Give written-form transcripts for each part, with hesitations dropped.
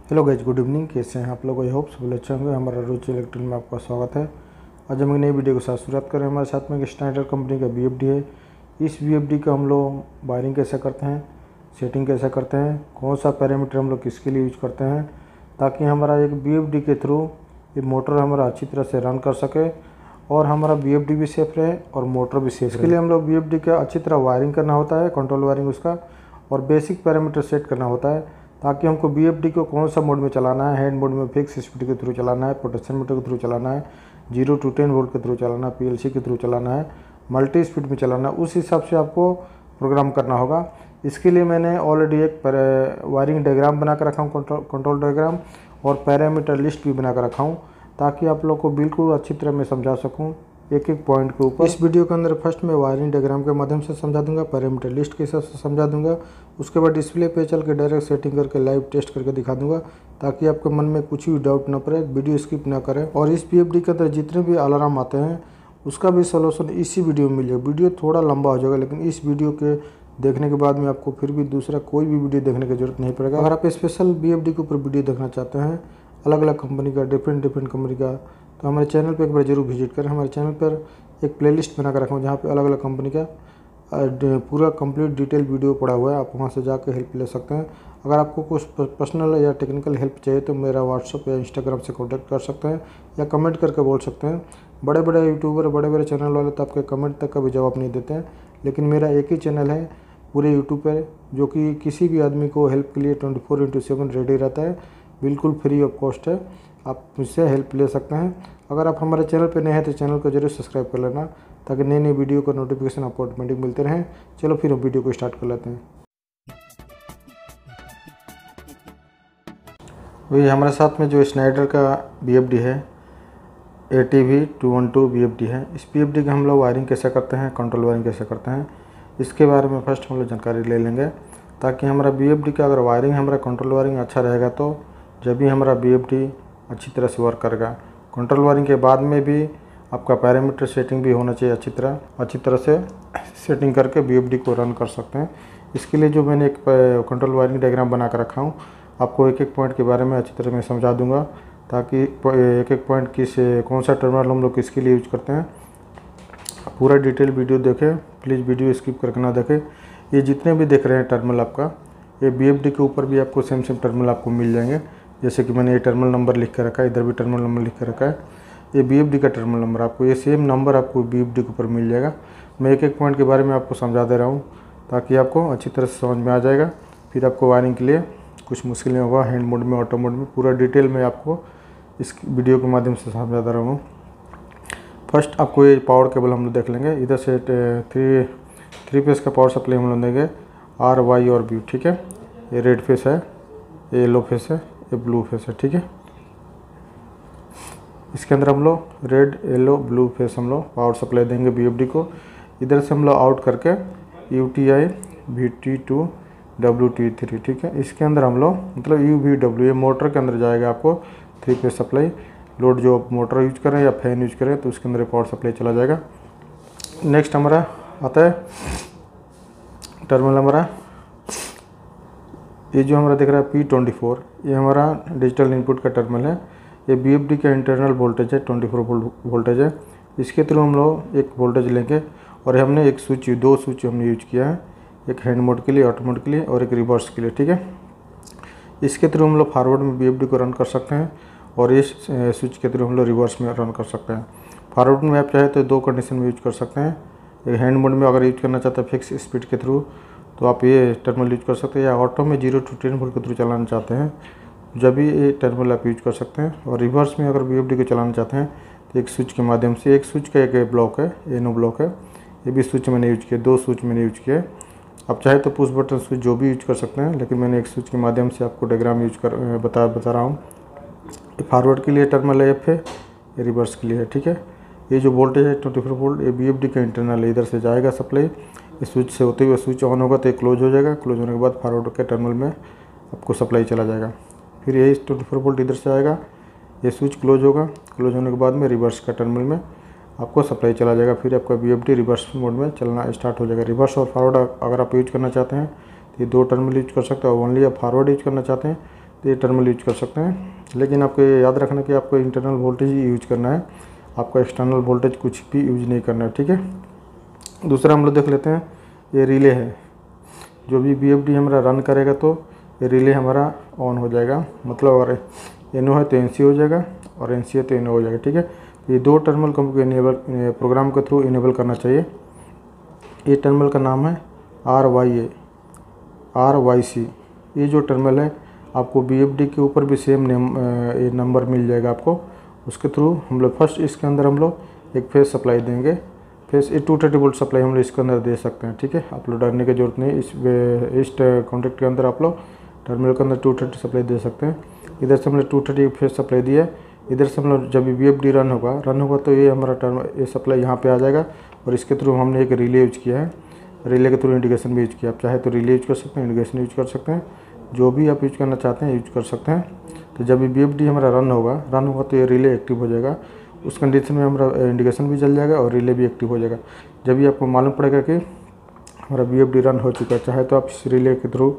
Hello guys, good evening. कैसे हैं आप लोग? आई होप सब अच्छे होंगे। हमारा रुचि इलेक्ट्रॉनिक में आपका स्वागत है। आज हम एक नई वीडियो के साथ शुरुआत करें। हमारे साथ में एक स्नाइडर कंपनी का VFD है। इस VFD का हम लोग वायरिंग कैसे करते हैं, सेटिंग कैसे करते हैं, कौन सा पैरामीटर हम लोग किसके लिए यूज करते हैं, ताकि हमारा एक VFD के थ्रू ये मोटर हमारा अच्छी तरह से रन कर सके और हमारा VFD भी सेफ रहे और मोटर भी सेफ रहे। इसके लिए हम लोग VFD का अच्छी तरह वायरिंग करना होता है, कंट्रोल वायरिंग उसका, और बेसिक पैरामीटर सेट करना होता है ताकि हमको VFD को कौन सा मोड में चलाना है, हैंड मोड में फिक्स स्पीड के थ्रू चलाना है, पोटेंशियल मीटर के थ्रू चलाना है, 0 to 10 वोल्ट के थ्रू चलाना है, PLC के थ्रू चलाना है, मल्टी स्पीड में चलाना है, उस हिसाब से आपको प्रोग्राम करना होगा। इसके लिए मैंने ऑलरेडी एक वायरिंग डायग्राम बना कर रखा हूँ, कंट्रोल डायग्राम, और पैरामीटर लिस्ट भी बना कर रखा हूँ ताकि आप लोग को बिल्कुल अच्छी तरह मैं समझा सकूँ एक एक पॉइंट के ऊपर। इस वीडियो के अंदर फर्स्ट मैं वायरिंग डायग्राम के माध्यम से समझा दूंगा, पैरामीटर लिस्ट के हिसाब से समझा दूंगा, उसके बाद डिस्प्ले पे चल के डायरेक्ट सेटिंग करके लाइव टेस्ट करके दिखा दूंगा ताकि आपके मन में कुछ भी डाउट ना पड़े, वीडियो स्किप ना करें। और इस VFD के अंदर जितने भी अलार्म आते हैं उसका भी सोल्यूशन इसी वीडियो में मिल जाएगा। वीडियो थोड़ा लंबा हो जाएगा, लेकिन इस वीडियो के देखने के बाद में आपको फिर भी दूसरा कोई भी वीडियो देखने की जरूरत नहीं पड़ेगा। अगर आप स्पेशल VFD के ऊपर वीडियो देखना चाहते हैं, अलग अलग कंपनी का, डिफरेंट कंपनी का, तो हमारे चैनल पे एक बार जरूर विजिट करें। हमारे चैनल पर एक प्लेलिस्ट बना कर रखा हूँ जहाँ पे अलग अलग कंपनी का पूरा कंप्लीट डिटेल वीडियो पड़ा हुआ है। आप वहाँ से जाकर हेल्प ले सकते हैं। अगर आपको कुछ पर्सनल या टेक्निकल हेल्प चाहिए तो मेरा व्हाट्सअप या इंस्टाग्राम से कॉन्टैक्ट कर सकते हैं या कमेंट करके बोल सकते हैं। बड़े बड़े यूट्यूबर, बड़े बड़े चैनल वाले तो आपके कमेंट तक का भी जवाब नहीं देते हैं, लेकिन मेरा एक ही चैनल है पूरे यूट्यूब पर जो कि किसी भी आदमी को हेल्प के लिए 24/7 रेडी रहता है, बिल्कुल फ्री ऑफ कॉस्ट है। आप मुझसे हेल्प ले सकते हैं। अगर आप हमारे चैनल पर नए हैं तो चैनल को जरूर सब्सक्राइब कर लेना ताकि नई नई वीडियो का नोटिफिकेशन आपको ऑटोमेटिक मिलते रहें। चलो फिर हम वीडियो को स्टार्ट कर लेते हैं। वही हमारे साथ में जो स्नाइडर का VFD है, ATV212 VFD है। इस VFD का हम लोग वायरिंग कैसे करते हैं, कंट्रोल वायरिंग कैसे करते हैं, इसके बारे में फर्स्ट हम लोग जानकारी ले लेंगे ताकि हमारा VFD का अगर वायरिंग, हमारा कंट्रोल वायरिंग अच्छा रहेगा तो जब भी हमारा VFD अच्छी तरह से वर्क करेगा। कंट्रोल वायरिंग के बाद में भी आपका पैरामीटर सेटिंग भी होना चाहिए अच्छी तरह से सेटिंग करके VFD को रन कर सकते हैं। इसके लिए जो मैंने एक कंट्रोल वायरिंग डायग्राम बना कर रखा हूँ, आपको एक एक पॉइंट के बारे में अच्छी तरह मैं समझा दूंगा ताकि एक एक पॉइंट कौन सा टर्मिनल हम लोग किसके लिए यूज करते हैं, पूरा डिटेल वीडियो देखें। प्लीज़ वीडियो स्किप करके ना देखें। ये जितने भी देख रहे हैं टर्मिनल आपका, ये VFD के ऊपर भी आपको सेम टर्मिनल आपको मिल जाएंगे। जैसे कि मैंने ये टर्मिनल नंबर लिख कर रखा है, इधर भी टर्मिनल नंबर लिख कर रखा है, ये VFD का टर्मिनल नंबर, आपको ये सेम नंबर आपको VFD के ऊपर मिल जाएगा। मैं एक एक पॉइंट के बारे में आपको समझा दे रहा हूँ ताकि आपको अच्छी तरह से समझ में आ जाएगा। फिर आपको वायरिंग के लिए कुछ मुश्किल नहीं होगा। हैंड मोड में, ऑटो मोड में, पूरा डिटेल में आपको इस वीडियो के माध्यम से समझा दे रहा हूँ। फर्स्ट आपको ये पावर केबल हम लोग देख लेंगे। इधर से थ्री फेस का पावर सप्लाई हम लोग देंगे, R, Y और B, ठीक है। ये रेड फेस है, ये येलो फेस है, ये ब्लू फेस है, ठीक है। इसके अंदर हम लोग रेड, येलो, ब्लू फेस हम लोग पावर सप्लाई देंगे VFD को। इधर से हम लोग आउट करके UTI, VT2, WT3, ठीक है। इसके अंदर हम लोग मतलब UVW, ये मोटर के अंदर जाएगा आपको 3 फेस सप्लाई। लोड जो मोटर यूज करें या फैन यूज करें तो उसके अंदर पावर सप्लाई चला जाएगा। नेक्स्ट हमारा आता है टर्मिनल हमारा, ये जो हमारा दिख रहा है P24, ये हमारा डिजिटल इनपुट का टर्मिनल है। ये VFD का इंटरनल वोल्टेज है, 24 वोल्टेज है। इसके थ्रू हम लोग एक वोल्टेज लेंगे और हमने एक स्विच, 2 स्विच हमने यूज किया है, एक हैंड मोड के लिए, ऑटो मोड के लिए, और एक रिवर्स के लिए, ठीक है। इसके थ्रू हम लोग फॉरवर्ड में VFD को रन कर सकते हैं और इस स्विच के थ्रू हम लोग रिवर्स में रन कर सकते हैं। फॉरवर्ड में आप चाहे तो 2 कंडीशन में यूज कर सकते हैं। एक हैंड मोड में अगर यूज करना चाहते हैं फिक्स स्पीड के थ्रू तो आप ये टर्मिनल यूज कर सकते हैं, या ऑटो में 0 to 10 वोल्ट के थ्रू चलाना चाहते हैं जब भी ये टर्मिनल आप यूज कर सकते हैं। और रिवर्स में अगर VFD को चलाना चाहते हैं तो एक स्विच के माध्यम से, एक स्विच का एक ब्लॉक है, एनो ब्लॉक है, ये भी स्विच मैंने यूज किया, 2 स्विच मैंने यूज किया। आप चाहे तो पुश बटन स्विच जो भी यूज कर सकते हैं, लेकिन मैंने एक स्विच के माध्यम से आपको डायग्राम यूज कर बता रहा हूँ। फॉरवर्ड के लिए टर्मिनल F है, ये रिवर्स के लिए है, ठीक है। ये जो वोल्टेज है 24 वोल्ट, ये VFD का इंटरनल है, इधर से जाएगा सप्लाई, इस स्विच से होते हुए स्विच ऑन होगा तो ये क्लोज हो जाएगा। क्लोज होने के बाद फॉरवर्ड के टर्मिनल में आपको सप्लाई चला जाएगा। फिर यही 24 वोल्ट इधर से आएगा, ये स्विच क्लोज होगा, क्लोज होने के बाद में रिवर्स का टर्मिनल में आपको सप्लाई चला जाएगा। फिर आपका VFD रिवर्स मोड में चलना स्टार्ट हो जाएगा। रिवर्स और फॉरवर्ड अगर आप यूज करना चाहते हैं तो ये 2 टर्मिनल यूज कर सकते हैं, और ओनली आप फॉरवर्ड यूज करना चाहते हैं तो ये टर्मिनल यूज कर सकते हैं। लेकिन आपको ये याद रखना कि आपको इंटरनल वोल्टेज ही यूज करना है, आपका एक्सटर्नल वोल्टेज कुछ भी यूज नहीं करना है, ठीक है। दूसरा हम लोग देख लेते हैं, ये रिले है। जो भी BFD हमारा रन करेगा तो ये रिले हमारा ऑन हो जाएगा, मतलब अगर NO है तो NC हो जाएगा और NC है तो NO हो जाएगा, ठीक है। ये दो टर्मिनल को हमको इनेबल प्रोग्राम के थ्रू इनेबल करना चाहिए। ये टर्मिनल का नाम है RYC। ये जो टर्मिनल है आपको BFD के ऊपर भी सेम नंबर मिल जाएगा आपको। उसके थ्रू हम लोग फर्स्ट इसके अंदर हम लोग एक फेस सप्लाई देंगे। फेस 230 वोल्ट सप्लाई हम लोग इसके अंदर दे सकते हैं, ठीक है। आप लोग डरने की जरूरत नहीं। इस कॉन्टैक्ट के अंदर आप लोग टर्मिनल के अंदर 230 सप्लाई दे सकते हैं। इधर से हमने 230 फेस सप्लाई दिया। इधर से हम लोग जब भी BFD रन होगा तो ये हमारा ये सप्लाई यहाँ पे आ जाएगा और इसके थ्रू हमने एक रिले यूज किया है। रिले के थ्रू इंडिकेशन भी यूज किया। आप चाहे तो रिले यूज कर सकते हैं, इंडिकेशन यूज कर सकते हैं, जो भी आप यूज करना चाहते हैं यूज कर सकते हैं। तो जब भी BFD हमारा रन होगा तो ये रिले एक्टिव हो जाएगा। उस कंडीशन में हमारा इंडिकेशन भी जल जाएगा और रिले भी एक्टिव हो जाएगा। जब भी आपको मालूम पड़ेगा कि हमारा BFD रन हो चुका है, चाहे तो आप इस रिले के थ्रू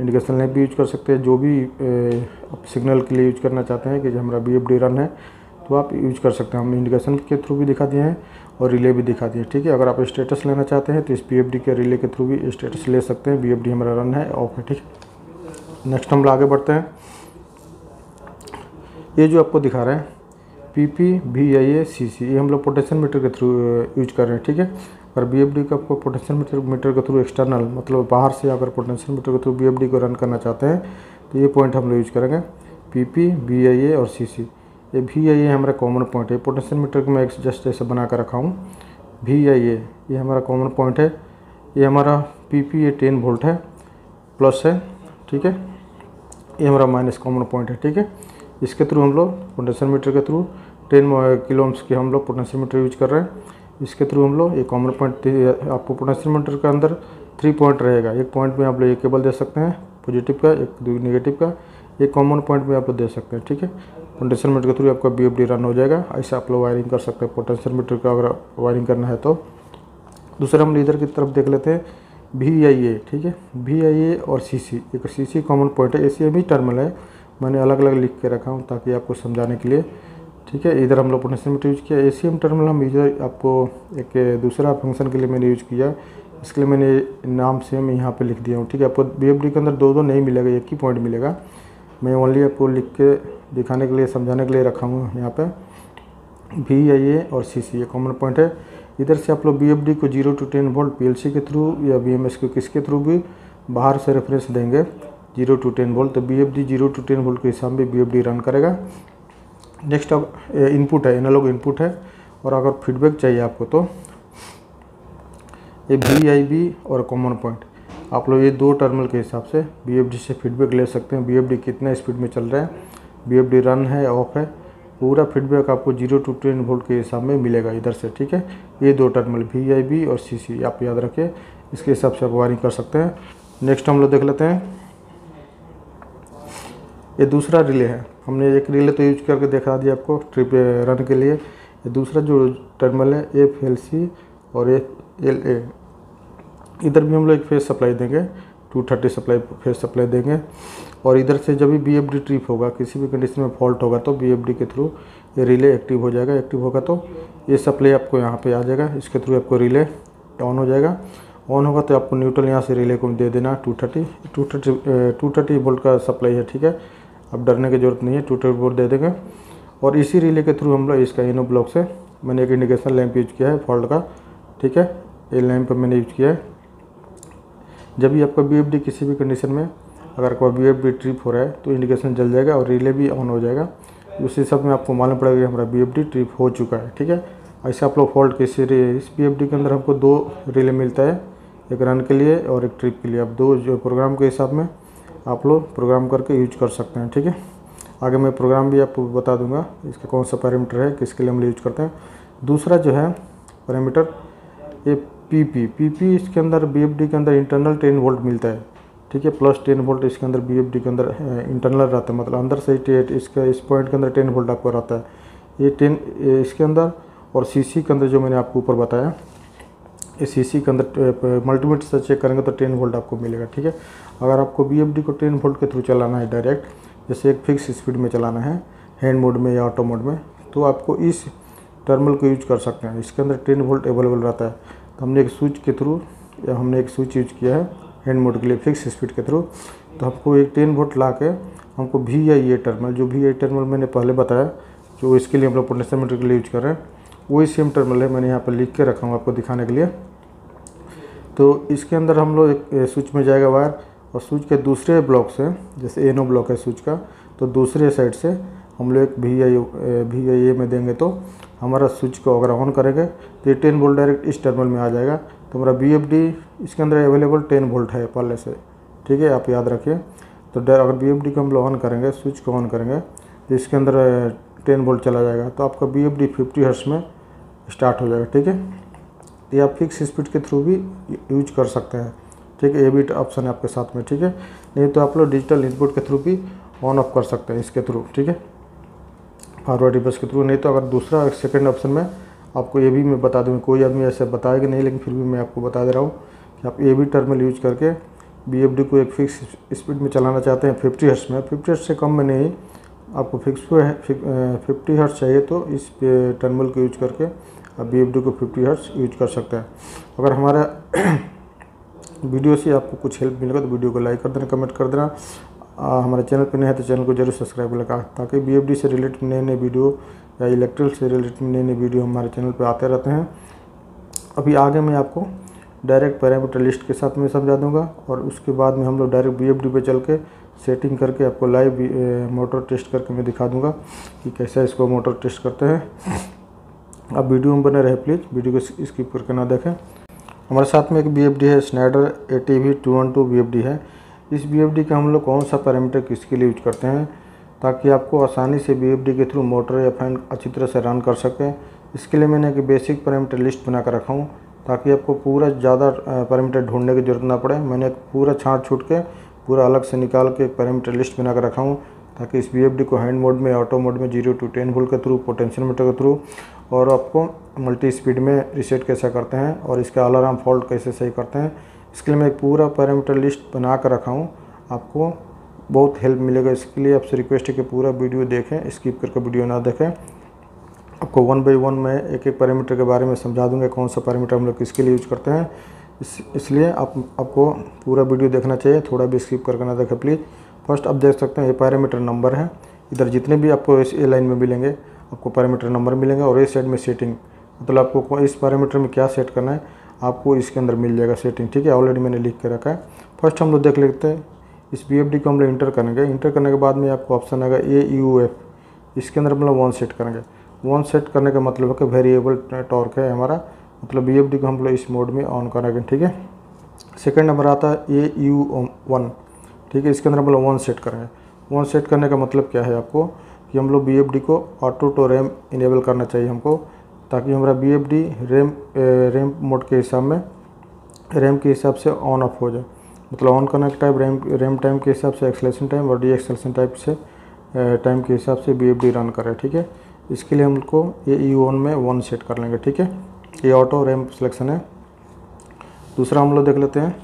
इंडिकेशन लैंप भी यूज कर सकते हैं। जो भी आप सिग्नल के लिए यूज करना चाहते हैं कि हमारा BFD रन है तो आप यूज कर सकते हैं। हम इंडिकेशन के थ्रू भी दिखा दिए हैं और रिले भी दिखा दिए, ठीक है। अगर आप स्टेटस लेना चाहते हैं तो इस BFD के रिले के थ्रू भी स्टेटस ले सकते हैं, BFD हमारा रन है ऑफ है, ठीक है। नेक्स्ट हम लोग आगे बढ़ते हैं। ये जो आपको दिखा रहा है PP VIA CC, ये हम लोग पोटेंशियल मीटर के थ्रू यूज कर रहे हैं, ठीक है। अगर BFD का आपको पोटेंशियल मीटर के थ्रू एक्सटर्नल मतलब बाहर से अगर पोटेंशियल मीटर के थ्रू BFD को रन करना चाहते हैं तो ये पॉइंट हम लोग यूज करेंगे, PP VIA और CC। ये VIA हमारा कॉमन पॉइंट है। पोटेंशियल मीटर को मैं जस्ट ऐसे बना कर रखा हूँ। VIA ये हमारा कॉमन पॉइंट है। ये हमारा PP ये 10 वोल्ट है प्लस है, ठीक है। ये हमारा माइनस कॉमन पॉइंट है, ठीक है। इसके थ्रू हम लोग पोटेंशियल मीटर के थ्रू 10 किलो ओम्स के हम लोग पोटेंशियल मीटर यूज कर रहे हैं। इसके थ्रू हम लोग एक कॉमन पॉइंट, आपको पोटेंशियल मीटर के अंदर 3 पॉइंट रहेगा। एक पॉइंट में आप लोग एक केबल दे सकते हैं पॉजिटिव का, एक नेगेटिव का, एक कॉमन पॉइंट में आप लोग दे सकते हैं, ठीक है। पोटेंशियल मीटर के थ्रू आपका BFD रन हो जाएगा। ऐसा आप लोग वायरिंग कर सकते हैं पोटेंशियल मीटर का अगर वायरिंग करना है तो। दूसरा हम इधर की तरफ देख लेते हैं VIA, ठीक है। VIA और CC, एक CC कॉमन पॉइंट है। ACM ही टर्मिनल है, मैंने अलग अलग लिख के रखा हूँ ताकि आपको समझाने के लिए, ठीक है। इधर हम लोग पोटेंशियल मीटर यूज किया। ACM टर्मिनल हम इधर आपको एक दूसरा फंक्शन के लिए मैंने यूज किया, इसके लिए मैंने नाम सेम यहाँ पे लिख दिया हूँ, ठीक है। आपको BFD के अंदर दो नहीं मिलेगा, एक ही पॉइंट मिलेगा। मैं ओनली आपको लिख के दिखाने के लिए समझाने के लिए रखा हूँ यहाँ पे। VIA और CC ये कॉमन पॉइंट है। इधर से आप लोग BFD को 0 to 10 वोल्ट PLC के थ्रू या BMS को किसके थ्रू भी बाहर से रेफरेंस देंगे 0 to 10 वोल्ट, तो BFD 0 to 10 वोल्ट के हिसाब में BFD रन करेगा। नेक्स्ट अब इनपुट है, एनालॉग इनपुट है। और अगर फीडबैक चाहिए आपको तो ये VIB और कॉमन पॉइंट आप लोग ये दो टर्मिनल के हिसाब से BFD से फीडबैक ले सकते हैं। BFD कितना स्पीड में चल रहा है, BFD रन है ऑफ है, पूरा फीडबैक आपको 0 to 10 वोल्ट के हिसाब में मिलेगा इधर से, ठीक है। ये दो टर्मिनल VIB और CC आप याद रखिए, इसके हिसाब से आप वायरिंग कर सकते हैं। नेक्स्ट हम लोग देख लेते हैं, ये दूसरा रिले है। हमने एक रिले तो यूज करके दिखा दिया आपको ट्रिप रन के लिए। ये दूसरा जो टर्मिनल है FLC और FLA, इधर भी हम लोग एक फेस सप्लाई देंगे, 230 सप्लाई फेस सप्लाई देंगे। और इधर से जब भी BFD ट्रिप होगा, किसी भी कंडीशन में फॉल्ट होगा तो BFD के थ्रू ये रिले एक्टिव हो जाएगा। एक्टिव होगा तो ये सप्लाई आपको यहाँ पे आ जाएगा, इसके थ्रू आपको रिले ऑन हो जाएगा। ऑन होगा तो आपको न्यूट्रल यहाँ से रिले को दे देना 230 वोल्ट का सप्लाई है, ठीक है। अब डरने की ज़रूरत नहीं है, 230 वोल्ट दे देंगे। और इसी रिले के थ्रू हम लोग इसका NO ब्लॉक से मैंने एक इंडिकेशन लैंप यूज किया है फॉल्ट का, ठीक है। ये लैंप मैंने यूज किया है। जब भी आपका BFD किसी भी कंडीशन में अगर कोई BFD ट्रिप हो रहा है तो इंडिकेशन जल जाएगा और रिले भी ऑन हो जाएगा। उस हिसाब में आपको मालूम पड़ेगा कि हमारा BFD ट्रिप हो चुका है, ठीक है। ऐसे आप लोग फॉल्ट के इस BFD के अंदर हमको 2 रिले मिलता है, एक रन के लिए और एक ट्रिप के लिए। आप दो जो प्रोग्राम के हिसाब में आप लोग प्रोग्राम करके यूज कर सकते हैं, ठीक है। आगे मैं प्रोग्राम भी आपको बता दूंगा इसका कौन सा पैरामीटर है, किसके लिए हम यूज करते हैं। दूसरा जो है पैरामीटर ये PP इसके अंदर BFD के अंदर इंटरनल 10 वोल्ट मिलता है, ठीक है। प्लस 10 वोल्ट इसके अंदर BFD के अंदर इंटरनल रहता है, मतलब अंदर से इसका इस पॉइंट के अंदर 10 वोल्ट आपको रहता है। ये 10 इसके अंदर और CC के अंदर जो मैंने आपको ऊपर बताया, ये CC के अंदर मल्टीमीटर से चेक करेंगे तो 10 वोल्ट आपको मिलेगा, ठीक है। अगर आपको BFD को 10 वोल्ट के थ्रू चलाना है डायरेक्ट जैसे एक फिक्स स्पीड में चलाना है हैंड मोड में या ऑटो मोड में, तो आपको इस टर्मिनल को यूज कर सकते हैं। इसके अंदर 10 वोल्ट अवेलेबल रहता है। तो हमने एक स्विच के थ्रू या हमने एक स्विच यूज किया है हैंड मोड के लिए फिक्स स्पीड के थ्रू, तो हमको एक 10 वोल्ट ला के हमको VIA टर्मिनल, जो VIA टर्मिनल मैंने पहले बताया जो इसके लिए हम लोग पोटेंशियल मीटर के लिए यूज कर रहे हैं, वही सेम टर्मिनल है। मैंने यहाँ पर लिख के रखा हूँ आपको दिखाने के लिए। तो इसके अंदर हम लोग एक स्विच में जाएगा वायर, और स्विच के दूसरे ब्लॉक से, जैसे NO ब्लॉक है स्विच का, तो दूसरे साइड से हम लोग एक VIA में देंगे, तो हमारा स्विच को अगर ऑन करेंगे तो ये 10 वोल्ट डायरेक्ट इस टर्मिनल में आ जाएगा। तो हमारा VFD इसके अंदर अवेलेबल 10 वोल्ट है पहले से, ठीक है, आप याद रखिए। तो अगर VFD को हम लोग ऑन करेंगे, स्विच को ऑन करेंगे, तो इसके अंदर 10 वोल्ट चला जाएगा, तो आपका VFD 50 हर्ट्ज में स्टार्ट हो जाएगा, ठीक है। ये आप फिक्स स्पीड के थ्रू भी यूज कर सकते हैं, ठीक है। ये भी ऑप्शन है आपके साथ में, ठीक है। नहीं तो आप लोग डिजिटल इनपुट के थ्रू भी ऑन ऑफ कर सकते हैं इसके थ्रू, ठीक है, फॉरवर्ड रिवर्स के थ्रू। नहीं तो अगर दूसरा सेकंड ऑप्शन में आपको ये भी मैं बता दूँ, कोई आदमी ऐसे बताएगा नहीं, लेकिन फिर भी मैं आपको बता दे रहा हूँ कि आप ये भी टर्मिनल यूज करके VFD को एक फिक्स स्पीड में चलाना चाहते हैं 50 हर्ट्ज में, 50 हर्ट्ज से कम में नहीं, आपको फिक्स 50 हर्ट्ज चाहिए, तो इस टर्मिनल को यूज करके आप VFD को 50 हर्ट्ज यूज कर सकते हैं। अगर हमारा वीडियो से आपको कुछ हेल्प मिलेगा तो वीडियो को लाइक कर देना, कमेंट कर देना। हमारे चैनल पर नए है तो चैनल को जरूर सब्सक्राइब कर लेगा, ताकि VFD से रिलेटेड नए नए वीडियो या इलेक्ट्रिकल से रिलेटेड नए नए वीडियो हमारे चैनल पर आते रहते हैं। अभी आगे मैं आपको डायरेक्ट पैरामीटर लिस्ट के साथ में समझा दूंगा, और उसके बाद में हम लोग डायरेक्ट VFD पे चल के सेटिंग करके आपको लाइव मोटर टेस्ट करके मैं दिखा दूंगा कि कैसे इसको मोटर टेस्ट करते हैं। आप वीडियो में बने रहे प्लीज़, वीडियो को स्किप करके ना देखें। हमारे साथ में एक VFD है, स्नाइडर ATV212 VFD है। इस VFD का हम लोग कौन सा पैरामीटर किसके लिए यूज करते हैं, ताकि आपको आसानी से VFD के थ्रू मोटर या फैन अच्छी तरह से रन कर सकें। इसके लिए मैंने एक बेसिक पैरामीटर लिस्ट बना कर रखा हूँ, ताकि आपको पूरा ज़्यादा पैरामीटर ढूंढने की ज़रूरत ना पड़े। मैंने एक पूरा छाँट छूट के पूरा अलग से निकाल के एक पैरामीटर लिस्ट बना कर रखा हूँ, ताकि इस VFD को हैंड मोड में, ऑटो मोड में 0 to 10 वोल्ट के थ्रू, पोटेंशियल मीटर के थ्रू, और आपको मल्टी स्पीड में रीसेट कैसे करते हैं, और इसका अलार्म फॉल्ट कैसे सही करते हैं, इसके लिए मैं एक पूरा पैरामीटर लिस्ट बना कर रखा हूँ। आपको बहुत हेल्प मिलेगा। इसके लिए आपसे रिक्वेस्ट है कि पूरा वीडियो देखें, स्किप करके वीडियो ना देखें। आपको 1 बाय 1 मैं एक एक पैरामीटर के बारे में समझा दूंगा, कौन सा पैरामीटर हम लोग किसके लिए यूज करते हैं। इसलिए आपको पूरा वीडियो देखना चाहिए, थोड़ा भी स्किप करके ना देखें प्लीज़। फर्स्ट आप देख सकते हैं ये पैरामीटर नंबर है, इधर जितने भी आपको इस लाइन में मिलेंगे आपको पैरामीटर नंबर मिलेंगे, और इस साइड में सेटिंग, मतलब आपको इस पैरामीटर में क्या सेट करना है आपको इसके अंदर मिल जाएगा सेटिंग, ठीक है। ऑलरेडी मैंने लिख के रखा है। फर्स्ट हम लोग देख लेते हैं, इस VFD को हम लोग इंटर करेंगे। इंटर करने के बाद में आपको ऑप्शन आएगा AUF, इसके अंदर हम लोग 1 सेट करेंगे। 1 सेट करने का मतलब है कि वेरिएबल टॉर्क है हमारा, मतलब VFD को हम लोग इस मोड में ऑन करेंगे, ठीक है। सेकंड नंबर आता है AU1, ठीक है, इसके अंदर हम लोग 1 सेट करेंगे। 1 सेट करने का मतलब क्या है आपको, कि हम लोग VFD को ऑटो टू रैम इनेबल करना चाहिए हमको, ताकि हमारा VFD रैम मोड के हिसाब में, रैम के हिसाब से ऑन ऑफ हो जाए। मतलब ऑन करने का टाइम रैम टाइम के हिसाब से, एक्सेलेरेशन टाइम और डीएक्सेलेरेशन टाइप से टाइम के हिसाब से VFD रन करे, ठीक है। इसके लिए हमको ये EU1 में 1 सेट कर लेंगे, ठीक है। ये ऑटो रैम सिलेक्शन है। दूसरा हम लोग देख लेते हैं।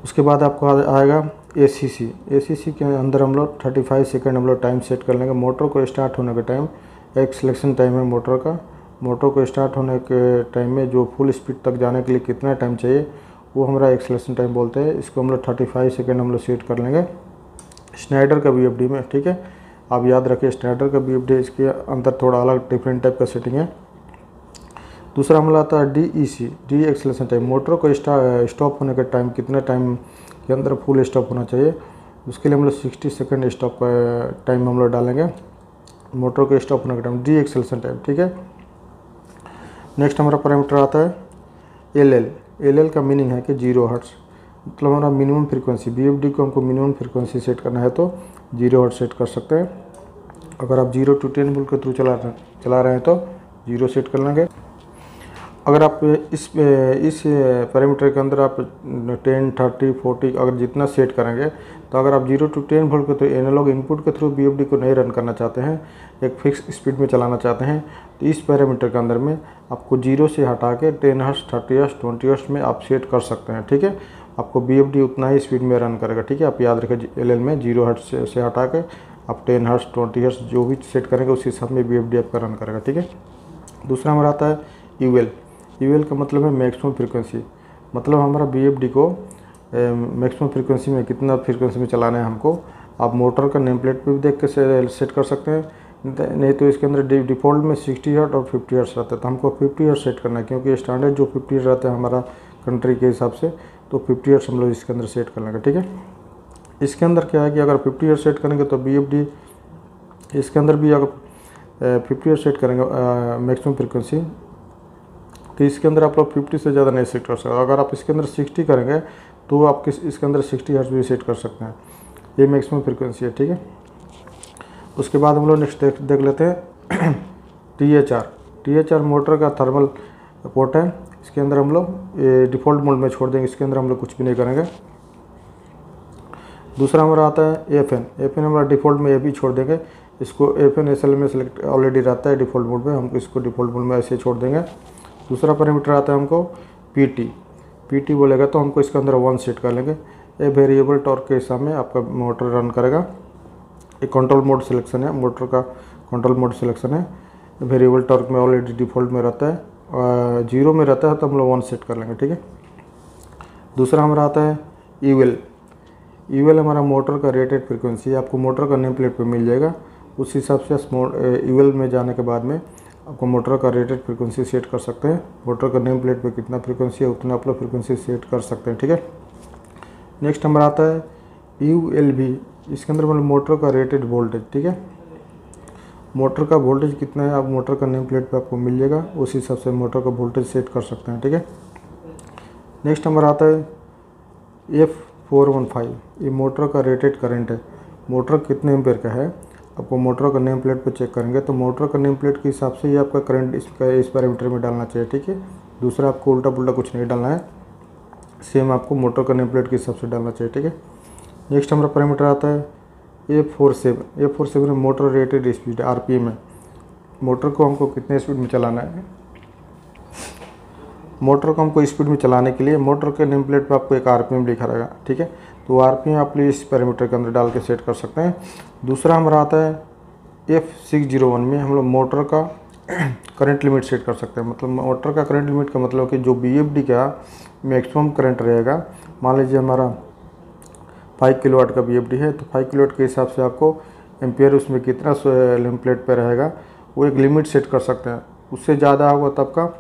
उसके बाद आपको आएगा ACC के अंदर हम लोग 35 सेकंड हम लोग टाइम सेट कर लेंगे। मोटर को स्टार्ट होने का टाइम, एक सिलेक्शन टाइम है मोटर का। मोटर को स्टार्ट होने के टाइम में जो फुल स्पीड तक जाने के लिए कितना टाइम चाहिए वो हमारा एक्सेलेरेशन टाइम बोलते हैं। इसको हम लोग 35 सेकंड हम लोग सेट कर लेंगे स्नाइडर का VFD में, ठीक है। आप याद रखिए स्नाइडर का VFD, इसके अंदर थोड़ा अलग डिफरेंट टाइप का सेटिंग है। दूसरा हमारा आता है DEC, D acceleration time. Motor को स्टॉप होने का टाइम, कितना टाइम के अंदर फुल स्टॉप होना चाहिए, उसके लिए हम लोग 60 सेकंड स्टॉप का टाइम हम लोग डालेंगे। मोटर को स्टॉप होने का टाइम, डी एक्सेलेरेशन टाइम, ठीक है। नेक्स्ट हमारा पैरामीटर आता है LL का मीनिंग है कि 0 हर्ट्ज, मतलब हमारा मिनिमम फ्रीक्वेंसी। VFD को हमको मिनिमम फ्रीक्वेंसी सेट करना है तो 0 हर्ट्ज सेट कर सकते हैं। अगर आप 0 to 10 वोल्ट के थ्रू चला रहे हैं तो 0 सेट कर लेंगे। अगर आप इस पैरामीटर के अंदर आप 10, 30, 40 अगर जितना सेट करेंगे, तो अगर आप 0 to 10 वोल्ट के तो एनालॉग इनपुट के थ्रू VFD को नहीं रन करना चाहते हैं, एक फिक्स स्पीड में चलाना चाहते हैं, तो इस पैरामीटर के अंदर में आपको 0 से हटा के 10 हर्ट्ज, 30 हर्ट्ज, 20 हर्ट्ज में आप सेट कर सकते हैं, ठीक है। आपको BFD उतना ही स्पीड में रन करेगा। ठीक है, आप याद रखें LL में 0 हर्ट्ज से हटा के आप 10 हर्ट्ज 20 हर्ट्ज जो भी सेट करेंगे उस हिसाब में BFD आपका रन करेगा। ठीक है, दूसरा हमारा आता है UL का मतलब है मैक्सिमम फ्रीक्वेंसी। मतलब हमारा BFD को मैक्सिमम फ्रीक्वेंसी में कितना फ्रीक्वेंसी में चलाना है हमको, आप मोटर का नेम प्लेट पर भी देख के सेट कर सकते हैं। नहीं तो इसके अंदर डिफ़ॉल्ट में 60 हर्ट्ज और 50 हर्ट्ज रहता है, तो हमको 50 हर्ट्ज सेट करना है क्योंकि स्टैंडर्ड जो 50 हर्ट्ज रहता है हमारा कंट्री के हिसाब से, तो 50 हर्ट्ज हम लोग इसके अंदर सेट कर लेंगे। ठीक है, इसके अंदर क्या है कि अगर 50 हर्ट्ज सेट करेंगे तो BFD इसके अंदर भी अगर 50 हर्ट्ज सेट करेंगे मैक्सिमम फ्रीक्वेंसी, तो इसके अंदर आप लोग 50 से ज़्यादा नहीं सेट कर सकते। अगर आप इसके अंदर 60 करेंगे तो आप इसके अंदर 60 हर्ट्ज भी सेट कर सकते हैं। ये मैक्सिमम फ्रीक्वेंसी है। ठीक है, उसके बाद हम लोग नेक्स्ट देख लेते हैं THR मोटर का थर्मल पोर्ट है। इसके अंदर हम लोग ये डिफ़ॉल्ट मोड में छोड़ देंगे, इसके अंदर हम लोग कुछ भी नहीं करेंगे। दूसरा हमारा आता है FN हमारा डिफ़ॉल्ट में ये भी छोड़ देंगे। इसको FN SL में सेलेक्ट ऑलरेडी रहता है डिफ़ॉल्ट मोड में, हम इसको डिफ़ॉल्ट मोड में ऐसे छोड़ देंगे। दूसरा पैरामीटर आता है हमको PT बोलेगा तो हमको इसके अंदर 1 सेट कर लेंगे। ये वेरिएबल टॉर्क के हिसाब में आपका मोटर रन करेगा। एक कंट्रोल मोड सिलेक्शन है, मोटर का कंट्रोल मोड सिलेक्शन है। वेरिएबल टॉर्क में ऑलरेडी डिफ़ॉल्ट में रहता है, 0 में रहता है तो हम लोग 1 सेट कर लेंगे। ठीक है, दूसरा हमारा आता है UL हमारा मोटर का रेटेड फ्रीक्वेंसी, आपको मोटर का नेम प्लेट पे मिल जाएगा। उस हिसाब से UL में जाने के बाद में आपको मोटर का रेटेड फ्रीक्वेंसी सेट कर सकते हैं। मोटर का नेम प्लेट पे कितना फ्रीक्वेंसी है उतना आप लोग फ्रीक्वेंसी सेट कर सकते हैं। ठीक है, नेक्स्ट हमारा आता है ULV। इसके अंदर मतलब मोटर का रेटेड वोल्टेज। ठीक है, मोटर का वोल्टेज कितना है आप मोटर का नेम प्लेट पे आपको मिल जाएगा, उस हिसाब से मोटर का वोल्टेज सेट कर सकते हैं। ठीक है, नेक्स्ट हमारा आता है F415। ये मोटर का रेटेड करंट है। मोटर कितने एम्पेयर का है आपको मोटर का नेम प्लेट पे चेक करेंगे, तो मोटर का नेम प्लेट के हिसाब से ये आपका करंट इस पैरामीटर में डालना चाहिए। ठीक है, दूसरा आपको उल्टा पुल्टा कुछ नहीं डालना है, सेम आपको मोटर का नेम प्लेट के हिसाब से डालना चाहिए। ठीक है, नेक्स्ट हमारा पैरामीटर आता है A47 में मोटर रेटेड स्पीड RPM है। मोटर को हमको कितने स्पीड में चलाना है, मोटर को हमको स्पीड में चलाने के लिए मोटर के नेम प्लेट पर आपको एक RPM लिखा रहेगा। ठीक है, तो RPM आप इस पैरामीटर के अंदर डाल के सेट कर सकते हैं। दूसरा हमारा आता है F601 में हम लोग मोटर का करंट लिमिट सेट कर सकते हैं। मतलब मोटर का करंट लिमिट का मतलब कि जो BFD का मैक्सिमम करंट रहेगा, मान लीजिए हमारा 5 किलोवाट का BFD है, तो 5 किलोवाट के हिसाब से आपको एम्पियर उसमें कितना नेम प्लेट पर रहेगा वो एक लिमिट सेट कर सकते हैं। उससे ज़्यादा होगा तब का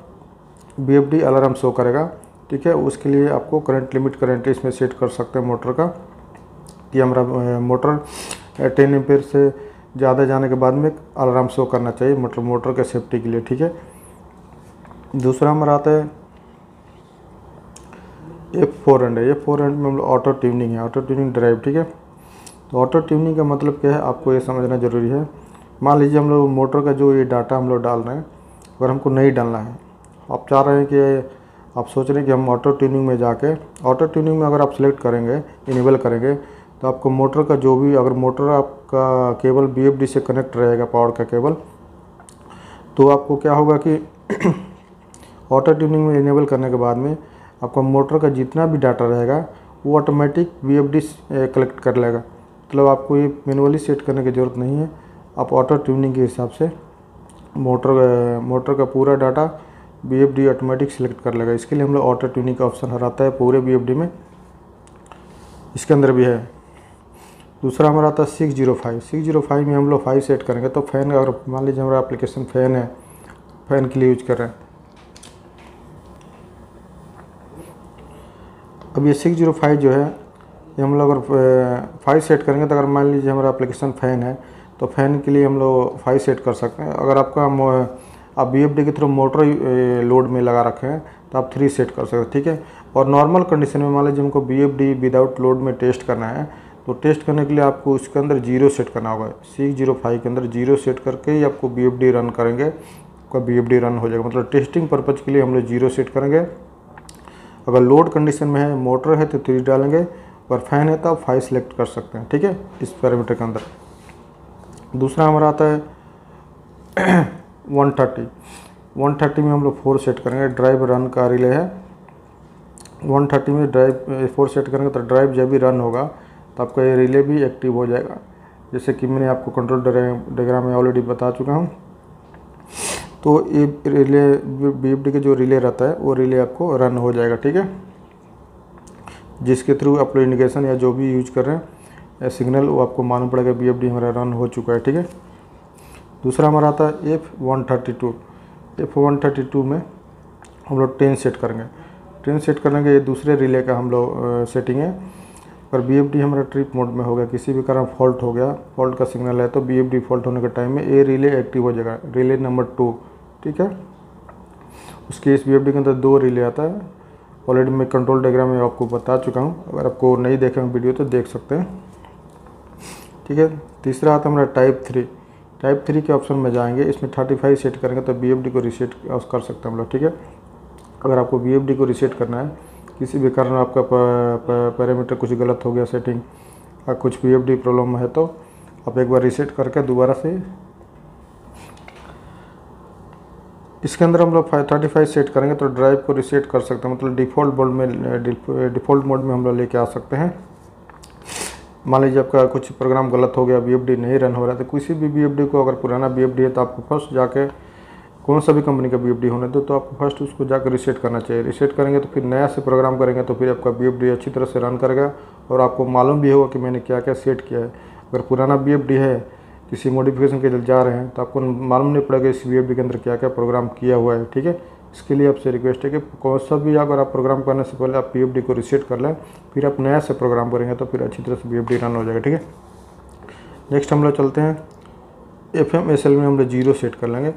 BFD अलार्म शो करेगा। ठीक है, उसके लिए आपको करंट इसमें सेट कर सकते हैं मोटर का, कि हमारा मोटर 10 एम्पियर से ज़्यादा जाने के बाद में अलार्म शो करना चाहिए, मतलब मोटर के सेफ्टी के लिए। ठीक है, दूसरा हमारा आता है F400 में हम लोग ऑटो ट्यूनिंग है, ऑटो ट्यूनिंग ड्राइव। ठीक है, तो ऑटो ट्यूनिंग का मतलब क्या है आपको ये समझना ज़रूरी है। मान लीजिए हम लोग मोटर का जो ये डाटा हम लोग डाल रहे हैं अगर हमको नहीं डालना है, आप चाह रहे हैं कि आप सोच रहे हैं कि हम ऑटो ट्यूनिंग में जाके, ऑटो ट्यूनिंग में अगर आप सेलेक्ट करेंगे इनेबल करेंगे तो आपको मोटर का जो भी, अगर मोटर आपका केबल BFD से कनेक्ट रहेगा पावर का केबल, तो आपको क्या होगा कि ऑटो ट्यूनिंग में इनेबल करने के बाद में आपका मोटर का जितना भी डाटा रहेगा वो ऑटोमेटिक BFD कलेक्ट कर लेगा। मतलब आपको ये मैनुअली सेट करने की ज़रूरत नहीं है, आप ऑटो ट्यूनिंग के हिसाब से मोटर का पूरा डाटा BFD ऑटोमेटिक सेलेक्ट कर लेगा। इसके लिए हम लोग ऑटो ट्यूनिंग का ऑप्शन रहता है पूरे BFD में, इसके अंदर भी है। दूसरा हमारा आता है 605 में हम लोग 5 सेट करेंगे। तो फ़ैन, अगर मान लीजिए हमारा एप्लीकेशन फ़ैन है, फ़ैन के लिए यूज कर रहे हैं, अब ये 605 जो है ये हम लोग अगर 5 सेट करेंगे तो अगर मान लीजिए हमारा एप्लीकेशन फ़ैन है तो फ़ैन के लिए हम लोग 5 सेट कर सकते हैं। अगर आपका आप BFD के थ्रू मोटर लोड में लगा रखे हैं तो आप 3 सेट कर सकते हैं। ठीक है, और नॉर्मल कंडीशन में मान लीजिए हमको BFD विदाउट लोड में टेस्ट करना है, तो टेस्ट करने के लिए आपको उसके अंदर 0 सेट करना होगा। 605 के अंदर 0 सेट करके ही आपको BFD रन करेंगे, आपका BFD रन हो जाएगा। मतलब टेस्टिंग पर्पज़ के लिए हम लोग 0 सेट करेंगे। अगर लोड कंडीशन में है, मोटर है तो 3 डालेंगे, और फैन है तो आप 5 सेलेक्ट कर सकते हैं। ठीक है, इस पैरामीटर के अंदर। दूसरा हमारा आता है 130 में हम लोग 4 सेट करेंगे। ड्राइव रन का रिले है, 130 में ड्राइव 4 सेट करेंगे तो ड्राइव जब भी रन होगा तो आपका ये रिले भी एक्टिव हो जाएगा। जैसे कि मैंने आपको कंट्रोल डायग्राम में ऑलरेडी बता चुका हूँ। तो ये रिले BFD का जो रिले रहता है वो रिले आपको रन हो जाएगा, ठीक है, जिसके थ्रू आप लोग इंडिकेशन या जो भी यूज कर रहे हैं सिग्नल वो आपको मालूम पड़ेगा BFD हमारा रन हो चुका है, ठीक है। दूसरा हमारा आता है F132। F132 में हम लोग 10 सेट करेंगे। 10 सेट करेंगे, ये दूसरे रिले का हम लोग सेटिंग है। और BFD हमारा ट्रिप मोड में होगा, किसी भी कारण फॉल्ट हो गया, फॉल्ट का सिग्नल है तो BFD फॉल्ट होने के टाइम में ये रिले एक्टिव हो जाएगा, रिले नंबर 2, ठीक है। उसके इस BFD के अंदर 2 रिले आता है, ऑलरेडी मैं कंट्रोल डायग्राम में आपको बता चुका हूँ। अगर आपको नहीं देखे वीडियो तो देख सकते हैं, ठीक है। तीसरा आता है हमारा टाइप 3 के ऑप्शन में जाएंगे, इसमें 35 सेट करेंगे तो BFD को रीसेट कर सकते हैं हम लोग, ठीक है। अगर आपको BFD को रीसेट करना है, किसी भी कारण आपका पैरामीटर कुछ गलत हो गया सेटिंग या कुछ BFD प्रॉब्लम है तो आप एक बार रीसेट करके दोबारा से इसके अंदर हम लोग 35 सेट करेंगे तो ड्राइव को रीसेट कर सकते हैं, मतलब डिफ़ॉल्ट मोड में हम लोग लेके आ सकते हैं। मान लीजिए आपका कुछ प्रोग्राम गलत हो गया, BFD नहीं रन हो रहा है, तो किसी भी BFD को, अगर पुराना BFD है तो आपको फर्स्ट जाके कौन सा भी कंपनी का BFD होने दो तो आपको फर्स्ट उसको जाकर रीसेट करना चाहिए। रीसेट करेंगे तो फिर नया से प्रोग्राम करेंगे तो फिर आपका BFD अच्छी तरह से रन करेगा और आपको मालूम भी होगा कि मैंने क्या क्या सेट किया है। अगर पुराना BFD है, किसी मॉडिफिकेशन के लिए जा रहे हैं तो आपको मालूम नहीं पड़ेगा इस BFD के अंदर क्या क्या प्रोग्राम किया हुआ है, ठीक है। इसके लिए आपसे रिक्वेस्ट है कि कौन सा भी अगर आप प्रोग्राम करने से पहले आप BFD को रीसेट कर लें, फिर आप नया से प्रोग्राम करेंगे तो फिर अच्छी तरह से BFD रन हो जाएगा, ठीक है। नेक्स्ट हम लोग चलते हैं FMSL में हम लोग 0 सेट कर लेंगे।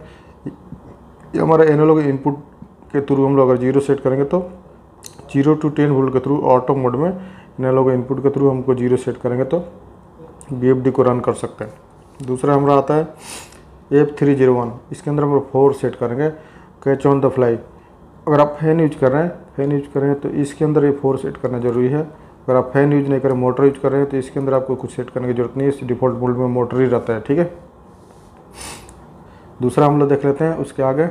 ये हमारा एनालॉग इनपुट के थ्रू हम लोग अगर 0 सेट करेंगे तो 0 to 10 वोल्ट के थ्रू ऑटो मोड में एनालॉग इनपुट के थ्रू हमको 0 सेट करेंगे तो BFD को रन कर सकते हैं। दूसरा हमारा आता है F301, इसके अंदर हम लोग 4 सेट करेंगे, कैच ऑन द फ्लाई। अगर आप फैन यूज कर रहे हैं तो इसके अंदर ये 4 सेट करना जरूरी है। अगर आप फैन यूज नहीं करें, मोटर यूज कर रहे हैं तो इसके अंदर आपको कुछ सेट करने की जरूरत नहीं है, इस डिफ़ॉल्ट मोड में मोटर ही रहता है, ठीक है। दूसरा हम लोग देख लेते हैं उसके आगे।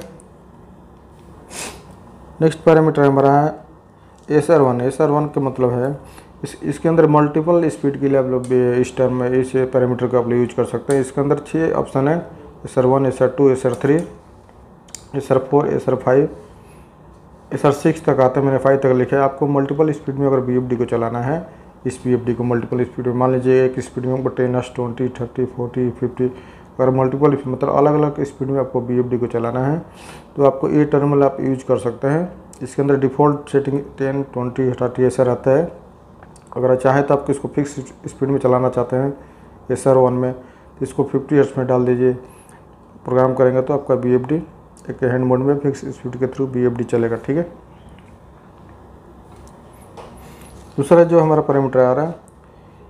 नेक्स्ट पैरामीटर हमारा है SR1 का मतलब है इसके अंदर मल्टीपल स्पीड के लिए आप लोग इस टर्म में इस पैरामीटर को आप लोग यूज कर सकते हैं। इसके अंदर 6 ऑप्शन है, SR1, SR2, SR3, SR4, SR5, SR6 तक आता है, मैंने 5 तक लिखा है। आपको मल्टीपल स्पीड में अगर BFD को चलाना है, इस BFD को मल्टीपल स्पीड में, मान लीजिए एक स्पीड में हमको 10, 20, 30, 40, 50, अगर मल्टीपल मतलब अलग अलग स्पीड में आपको BFD को चलाना है तो आपको ये टर्मिनल आप यूज कर सकते हैं। इसके अंदर डिफ़ॉल्ट सेटिंग 10, 20, 30 ऐसा रहता है। अगर चाहे तो आपको इसको फिक्स स्पीड में चलाना चाहते हैं SR1 में तो इसको 50 हर्ट्ज में डाल दीजिए, प्रोग्राम करेंगे तो आपका BFD एक हैंड मोड में फिक्स स्पीड के थ्रू BFD चलेगा, ठीक है। दूसरा जो हमारा पैरामीटर आ रहा है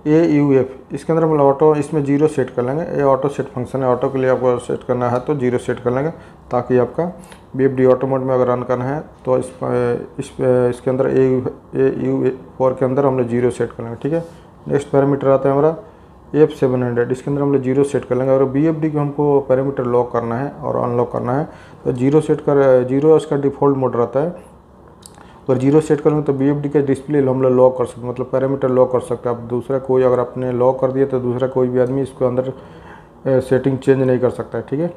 AUF, इसके अंदर हम ऑटो, इसमें 0 सेट कर लेंगे। ये ऑटो सेट फंक्शन है, ऑटो के लिए आपको सेट करना है तो 0 सेट कर लेंगे ताकि आपका BFD ऑटो मोड में अगर रन करना है तो इसके अंदर AU4 के अंदर हम लोग 0 सेट कर लेंगे, ठीक है। नेक्स्ट पैरामीटर आता है हमारा F700, इसके अंदर हम लोग 0 सेट कर लेंगे। अगर BFD को हमको पैरामीटर लॉक करना है और अनलॉक करना है तो 0 इसका डिफ़ॉल्ट मोड रहता है। अगर 0 सेट करेंगे तो BFD का डिस्प्ले हम लोग लॉक कर सकते हैं, मतलब पैरामीटर लॉक कर सकते हैं। आप दूसरा कोई अगर आपने लॉक कर दिया तो दूसरा कोई भी आदमी इसको अंदर सेटिंग चेंज नहीं कर सकता है, ठीक है।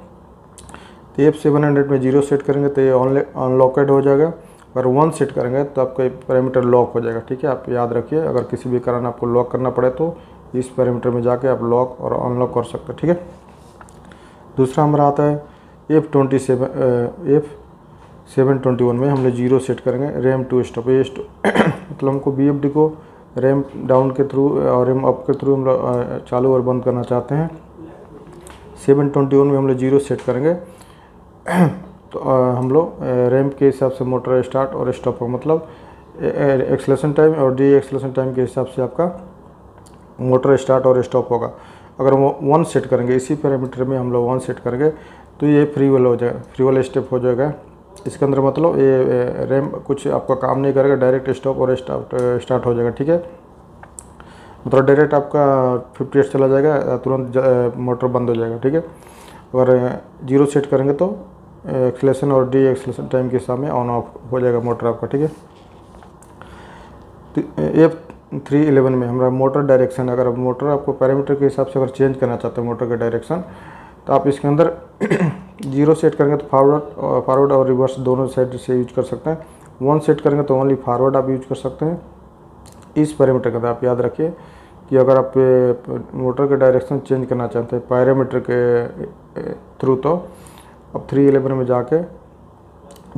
तो F700 में 0 सेट करेंगे तो ये अनलॉकेड हो जाएगा। अगर 1 सेट करेंगे तो आपका पैरामीटर लॉक हो जाएगा, ठीक है। आप याद रखिए, अगर किसी भी कारण आपको लॉक करना पड़े तो इस पैरामीटर में जाके आप लॉक और अनलॉक कर सकते हैं, ठीक है। दूसरा हमारा आता है F721 में हम लोग 0 सेट करेंगे, रैम टू स्टॉप। मतलब हमको BFD को रैम डाउन के थ्रू और रैम अप के थ्रू हम लोग चालू और बंद करना चाहते हैं। 721 में हम लोग 0 सेट करेंगे तो हम लोग रैम के हिसाब से मोटर स्टार्ट और स्टॉप हो, मतलब एक्सेलेरेशन टाइम और डी एक्सेलेरेशन टाइम के हिसाब से आपका मोटर स्टार्ट और स्टॉप होगा। अगर वो 1 सेट करेंगे, इसी पैरामीटर में हम लोग 1 सेट करेंगे तो ये फ्री वाला हो जाएगा, फ्री वाला स्टेप हो जाएगा। इसके अंदर मतलब ये रैम कुछ आपका काम नहीं करेगा, डायरेक्ट स्टॉप और स्टार्ट हो जाएगा, ठीक है। मतलब डायरेक्ट आपका 50 हर्ट्ज चला जाएगा, तुरंत मोटर बंद हो जाएगा, ठीक है। अगर 0 सेट करेंगे तो एक्सेलेरेशन और डी एक्सेलेरेशन टाइम के हिसाब में ऑन ऑफ हो जाएगा मोटर आपका, ठीक है। F311 में हमारा मोटर डायरेक्शन, अगर आप मोटर आपको पैरामीटर के हिसाब से अगर चेंज करना चाहते हैं मोटर का डायरेक्शन, तो आप इसके अंदर 0 सेट करेंगे तो फॉरवर्ड और रिवर्स दोनों साइड से यूज कर सकते हैं। 1 सेट करेंगे तो ओनली फॉरवर्ड आप यूज कर सकते हैं। इस पैरामीटर के अंदर आप याद रखिए कि अगर आप मोटर का डायरेक्शन चेंज करना चाहते हैं पैरामीटर के थ्रू, तो अब 311 में जाके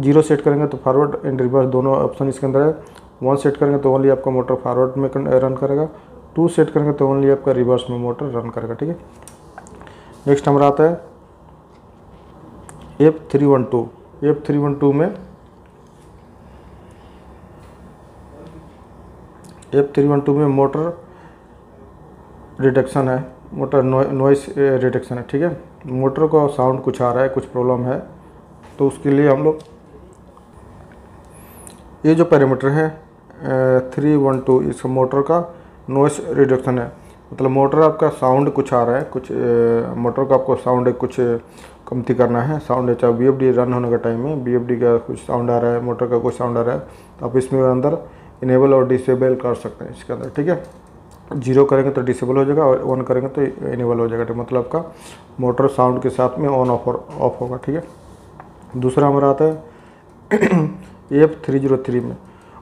0 सेट करेंगे तो फॉरवर्ड एंड रिवर्स दोनों ऑप्शन इसके अंदर है। 1 सेट करेंगे तो ओनली आपका मोटर फॉरवर्ड में रन करेगा। 2 सेट करेंगे तो ओनली आपका रिवर्स में मोटर रन करेगा। ठीक है, नेक्स्ट हमारा आता है F312। F312 में मोटर रिडक्शन है, मोटर नॉइस रिडक्शन है। ठीक है, मोटर को साउंड कुछ आ रहा है, कुछ प्रॉब्लम है, तो उसके लिए हम लोग ये जो पैरामीटर है 312, इस मोटर का नॉइस रिडक्शन है। मतलब मोटर आपका साउंड कुछ आ रहा है, कुछ मोटर का आपको साउंड कुछ कमती करना है, साउंड चाहे BFD रन होने का टाइम में BFD का कुछ साउंड आ रहा है, मोटर का कुछ साउंड आ रहा है, तो आप इसमें अंदर इनेबल और डिसेबल कर सकते हैं इसके अंदर। ठीक है, 0 करेंगे तो डिसेबल हो जाएगा और 1 करेंगे तो इनेबल हो जाएगा। तो मतलब आपका मोटर साउंड के साथ में ऑन ऑफ होगा। ठीक है, दूसरा हमारा आता है F303 में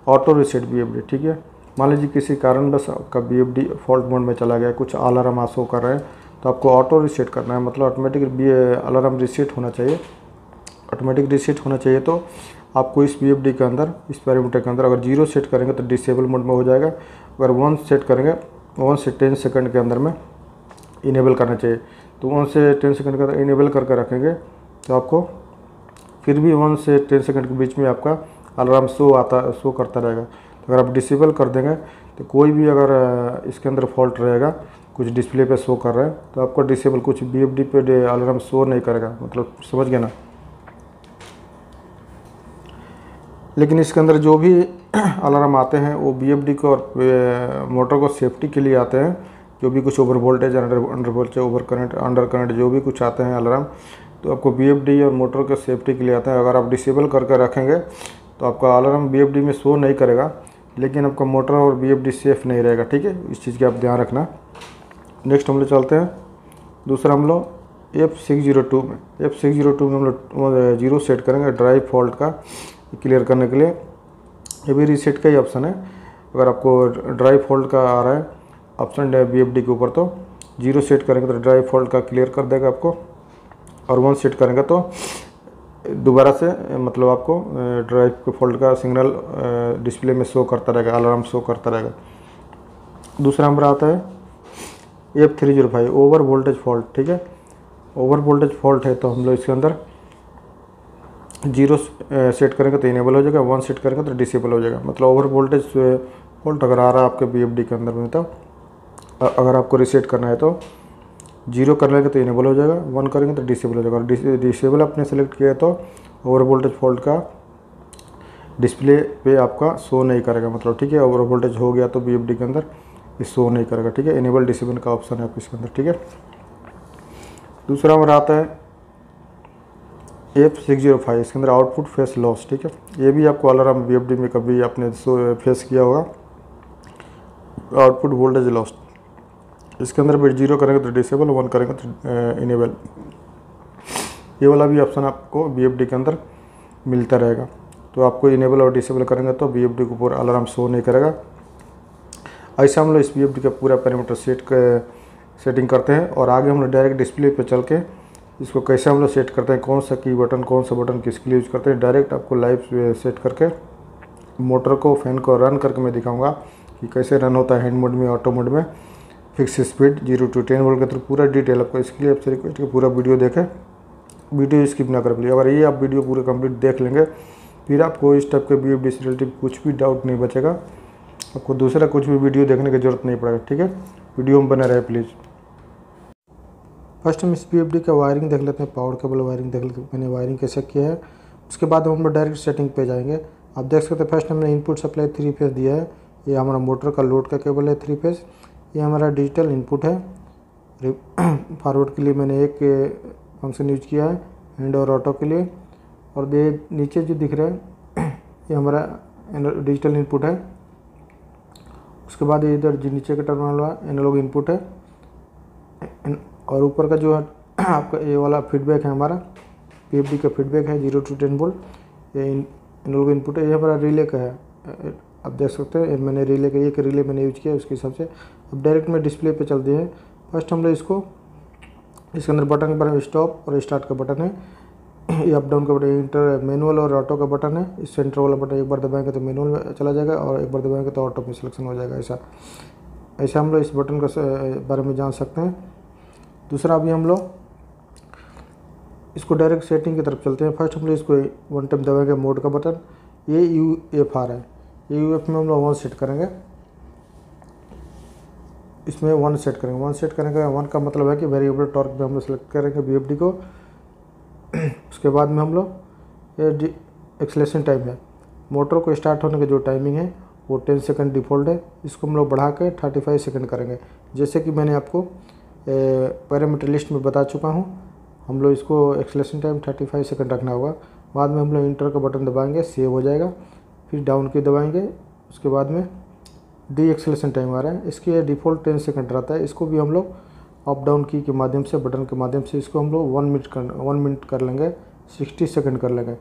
ऑटो रीसेट BFD। ठीक है, मान लीजिए किसी कारणवश आपका BFD फॉल्ट मोड में चला गया, कुछ अलार्म शो कर रहे हैं, तो आपको ऑटो रीसेट करना है। मतलब ऑटोमेटिक अलार्म रीसेट होना चाहिए, ऑटोमेटिक रीसेट होना चाहिए। तो आपको इस BFD के अंदर, इस पैरामीटर के अंदर अगर 0 सेट करेंगे तो डिसेबल मोड में हो जाएगा। अगर 1 सेट करेंगे 1 से 10 सेकंड के अंदर में इनेबल करना चाहिए। तो 1 से 10 सेकंड के अंदर इनेबल करके रखेंगे तो आपको फिर भी 1 से 10 सेकंड के बीच में आपका अलार्म शो करता रहेगा। तो अगर आप डिसेबल कर देंगे तो कोई भी अगर इसके अंदर फॉल्ट रहेगा, कुछ डिस्प्ले पे शो कर रहा है, तो आपको डिसेबल कुछ BFD पे अलार्म शो नहीं करेगा। मतलब समझ गए ना। लेकिन इसके अंदर जो भी अलार्म आते हैं वो BFD को और मोटर को सेफ्टी के लिए आते हैं। जो भी कुछ over voltage, under voltage, over current, under current, जो भी कुछ आते हैं अलार्म, तो आपको BFD और मोटर के सेफ्टी के लिए आते हैं। अगर आप डिसेबल करके रखेंगे तो आपका अलार्म BFD में शो नहीं करेगा, लेकिन आपका मोटर और BFD सेफ नहीं रहेगा। ठीक है, इस चीज़ का आप ध्यान रखना। नेक्स्ट हम लोग चलते हैं, दूसरा हम लोग F602 में। F602 में हम लोग 0 सेट करेंगे ड्राइव फॉल्ट का क्लियर करने के लिए। ये भी रीसेट का ही ऑप्शन है। अगर आपको ड्राइव फॉल्ट का आ रहा है ऑप्शन BFD के ऊपर, तो 0 सेट करेंगे तो ड्राइव फॉल्ट का क्लियर कर देगा आपको, और 1 सेट करेंगे तो दोबारा से मतलब आपको ड्राइव के फॉल्ट का सिग्नल डिस्प्ले में शो करता रहेगा, अलार्म शो करता रहेगा। दूसरा नंबर आता है F305 ओवर वोल्टेज फॉल्ट। ठीक है, ओवर वोल्टेज फॉल्ट है तो हम लोग इसके अंदर 0 सेट करेंगे तो इनेबल हो जाएगा, 1 सेट करेंगे तो डिसेबल हो जाएगा। मतलब ओवर वोल्टेज फॉल्ट अगर आ रहा है आपके BFD के अंदर में, तो अगर आपको रीसेट करना है तो 0 कर लेंगे तो इनेबल हो जाएगा, 1 करेंगे तो डिसेबल हो जाएगा। और डिसेबल आपने सेलेक्ट किया है तो ओवर वोल्टेज फॉल्ट का डिस्प्ले पे आपका शो नहीं करेगा। मतलब ठीक है, ओवर वोल्टेज हो गया तो BFD के अंदर ये शो नहीं करेगा। ठीक है, इनेबल डिसेबल का ऑप्शन है आपके इसके अंदर। ठीक है, दूसरा हमारा आता है F605, इसके अंदर आउटपुट फेस लॉस। ठीक है, ये भी आपको अलार्म BFD में कभी आपने फेस किया होगा, आउटपुट वोल्टेज लॉस। इसके अंदर भी 0 करेंगे तो डिसेबल, 1 करेंगे तो इनेबल। ये वाला भी ऑप्शन आपको BFD के अंदर मिलता रहेगा। तो आपको इनेबल और डिसेबल करेंगे तो BFD को पूरा अलार्म शो नहीं करेगा। ऐसा हम लोग इस BFD का पूरा पैरामीटर सेटिंग करते हैं। और आगे हम लोग डायरेक्ट डिस्प्ले पे चल के इसको कैसे हम लोग सेट करते हैं, कौन सा की बटन, कौन सा बटन किसके लिए यूज़ करते हैं, डायरेक्ट आपको लाइव सेट करके मोटर को, फैन को रन करके मैं दिखाऊंगा कि कैसे रन होता है हैंड मोड में, ऑटो मोड में, फिक्स स्पीड 0 to 10 वोल्ट के थ्रू। पूरा डिटेल आपको, इसके लिए आपसे रिक्वेस्ट है पूरा वीडियो देखें, वीडियो स्किप ना कर प्लीज। अगर ये आप वीडियो पूरे कंप्लीट देख लेंगे फिर आपको इस टाइप के BFD से रिलेटेड कुछ भी डाउट नहीं बचेगा, आपको दूसरा कुछ भी वीडियो देखने की जरूरत नहीं पड़ेगा। ठीक है, वीडियो में बने रहे प्लीज़। फर्स्ट हम इस BFD का वायरिंग देख लेते हैं, पावर केबल वायरिंग देख लेते हैं मैंने वायरिंग कैसे किया है। उसके बाद हम लोग डायरेक्ट सेटिंग पे जाएंगे। आप देख सकते हैं फर्स्ट हमने इनपुट सप्लाई 3 फेज दिया है। ये हमारा मोटर का लोड का केबल है 3 फेज। ये हमारा डिजिटल इनपुट है। फॉरवर्ड के लिए मैंने एक फंक्शन यूज किया है, हैंड और ऑटो के लिए। और नीचे जो दिख रहा है ये हमारा डिजिटल इनपुट है। उसके बाद इधर जो नीचे का टर्मिनल हुआ एनालॉग इनपुट है, और ऊपर का जो है आपका ये वाला फीडबैक है, हमारा PFD का फीडबैक है 0 to 10 वोल्ट, ये एनालॉग इनपुट है। ये हमारा रिले का है, आप देख सकते हैं मैंने रिले का एक रिले मैंने यूज किया उसके हिसाब से। अब डायरेक्ट में डिस्प्ले पे चलते हैं। फर्स्ट हम लोग इसके अंदर बटन पर स्टॉप और स्टार्ट का बटन है, ये अप डाउन का बटन, इंटर मैनुअल और ऑटो का बटन है। इस सेंटर वाला बटन एक बार दबाएंगे तो मैनुअल में चला जाएगा और एक बार दबाएंगे तो ऑटो में सिलेक्शन हो जाएगा। ऐसा हम लोग इस बटन का बारे में जान सकते हैं। दूसरा अभी हम लोग इसको डायरेक्ट सेटिंग की तरफ चलते हैं। फर्स्ट हम लोग इसको 1 टाइम दबाएंगे मोड का बटन, ये UFR है, ये UF में हम लोग 1 सेट करेंगे, इसमें 1 सेट करेंगे। 1 सेट करेंगे, 1 का मतलब है कि वेरिएबल टॉर्क में हम लोग सेलेक्ट करेंगे BFD को। उसके बाद में हम लोग ये एक्सेलेरेशन टाइम है, मोटर को स्टार्ट होने की जो टाइमिंग है वो 10 सेकंड डिफ़ॉल्ट है, इसको हम लोग बढ़ा के 35 सेकंड करेंगे। जैसे कि मैंने आपको पैरामीटर लिस्ट में बता चुका हूँ, हम लोग इसको एक्सेलेरेशन टाइम 35 सेकंड रखना होगा। बाद में हम लोग इंटर का बटन दबाएंगे, सेव हो जाएगा, फिर डाउन की दबाएंगे। उसके बाद में डी एक्सेलेरेशन टाइम आ रहा है, इसकी डिफ़ॉल्ट 10 सेकंड रहता है, इसको भी हम लोग अप डाउन की के माध्यम से, बटन के माध्यम से इसको हम लोग 1 मिनट कर लेंगे, 60 सेकंड कर लेंगे।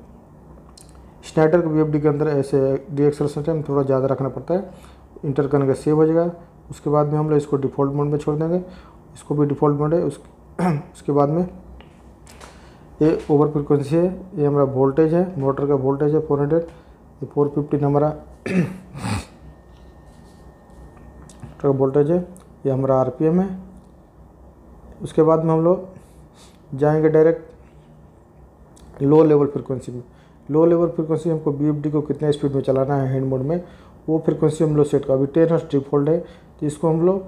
स्नाइडर के BFD के अंदर ऐसे डी एक्सेलेरेशन टाइम थोड़ा ज़्यादा रखना पड़ता है। इंटर करेंगे, सेव हो जाएगा। उसके बाद में हम लोग इसको डिफ़ॉल्ट मोड में छोड़ देंगे, इसको भी डिफ़ॉल्ट मोड है। उसके बाद में ये ओवर फ्रिक्वेंसी है, ये हमारा वोल्टेज है, मोटर का वोल्टेज है 400, ये 450 हमारा का वोल्टेज है, ये हमारा RPM है। उसके बाद में हम लोग जाएंगे डायरेक्ट लो लेवल फ्रिक्वेंसी में। लो लेवल फ्रिक्वेंसी हमको BFD को कितने स्पीड में चलाना है हैंड मोड में, वो फ्रिक्वेंसी हम लोग सेट कर, अभी 10 हर्ट्ज डिफ़ॉल्ट है, तो इसको हम लोग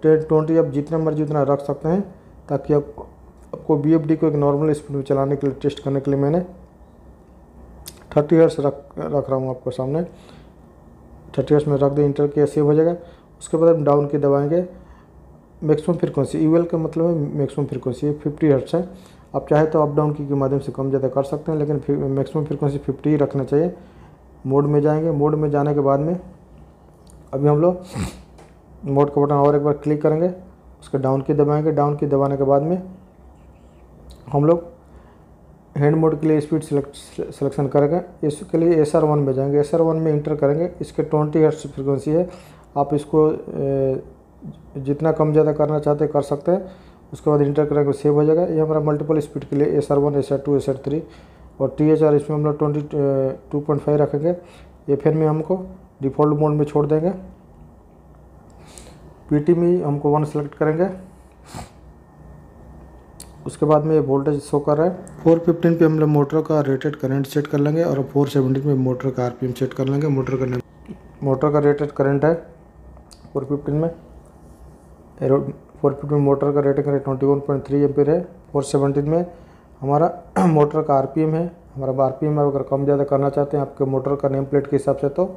10-20 आप जितना मर्जी उतना रख सकते हैं, ताकि आपको BFD को एक नॉर्मल स्पीड में चलाने के लिए, टेस्ट करने के लिए मैंने 30 हर्ट्ज रख रहा हूँ आपको सामने। 30 हर्ट्ज में रख दे, इंटर किया, सेव हो जाएगा। उसके बाद हम डाउन की दबाएंगे, मैक्सिमम फ्रिक्वेंसी, UL का मतलब है मैक्सिमम फ्रिक्वेंसी 50 हर्ट्ज है। आप चाहे तो अप डाउन की के माध्यम से कम ज़्यादा कर सकते हैं, लेकिन मैक्सिमम फ्रिक्वेंसी 50 ही रखना चाहिए। मोड में जाएंगे, मोड में जाने के बाद में अभी हम लोग मोड का बटन और एक बार क्लिक करेंगे, उसके डाउन की दबाएंगे। डाउन की दबाने के बाद में हम लोग हैंड मोड के लिए स्पीड सिलेक्शन करेंगे। इसके लिए SR1 में जाएंगे, SR1 में इंटर करेंगे, इसके 20 हर्ट्ज फ्रिक्वेंसी है, आप इसको जितना कम ज़्यादा करना चाहते कर सकते हैं। उसके बाद इंटर करेंगे, सेव हो जाएगा। ये हमारा मल्टीपल स्पीड के लिए SR1, SR2, SR3 और THR इसमें हम लोग 22.5 रखेंगे। FM में हमको डिफ़ॉल्ट मोड में छोड़ देंगे। PT में हमको 1 सेलेक्ट करेंगे। उसके बाद में ये वोल्टेज शो कर रहा है। 415 पे हम लोग मोटर का रेटेड करंट सेट कर लेंगे और 417 में मोटर का RPM सेट कर लेंगे। मोटर का रेटेड करंट है 415 में, 450 में मोटर का रेटिंग है 21.3 एम्पीयर है। 417 में हमारा मोटर का RPM है। हमारा RPM अगर कम ज़्यादा करना चाहते हैं आपके मोटर का नेम प्लेट के हिसाब से, तो